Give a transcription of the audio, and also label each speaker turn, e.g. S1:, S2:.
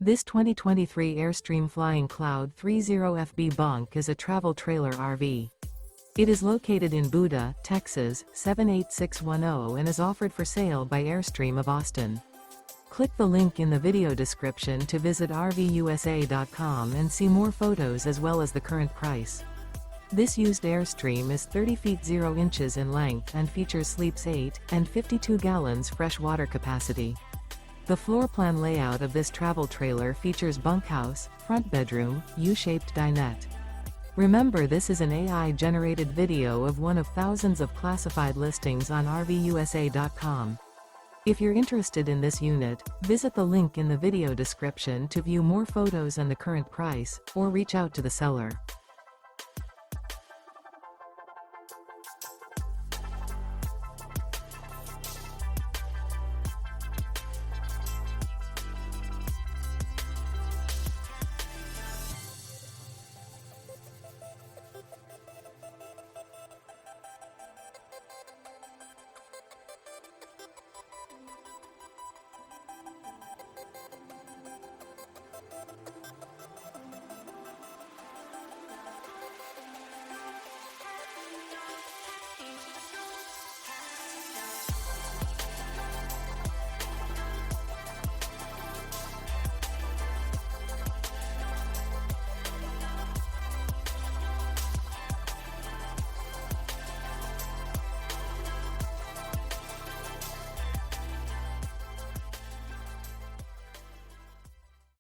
S1: This 2023 Airstream Flying Cloud 30FB Bunk is a travel trailer RV. It is located in Buda, Texas, 78610 and is offered for sale by Airstream of Austin. Click the link in the video description to visit RVUSA.com and see more photos as well as the current price. This used Airstream is 30 feet 0 inches in length and features sleeps 8 and 52 gallons fresh water capacity. The floor plan layout of this travel trailer features bunkhouse, front bedroom, U-shaped dinette. Remember, this is an AI-generated video of one of thousands of classified listings on RVUSA.com. If you're interested in this unit, visit the link in the video description to view more photos and the current price, or reach out to the seller.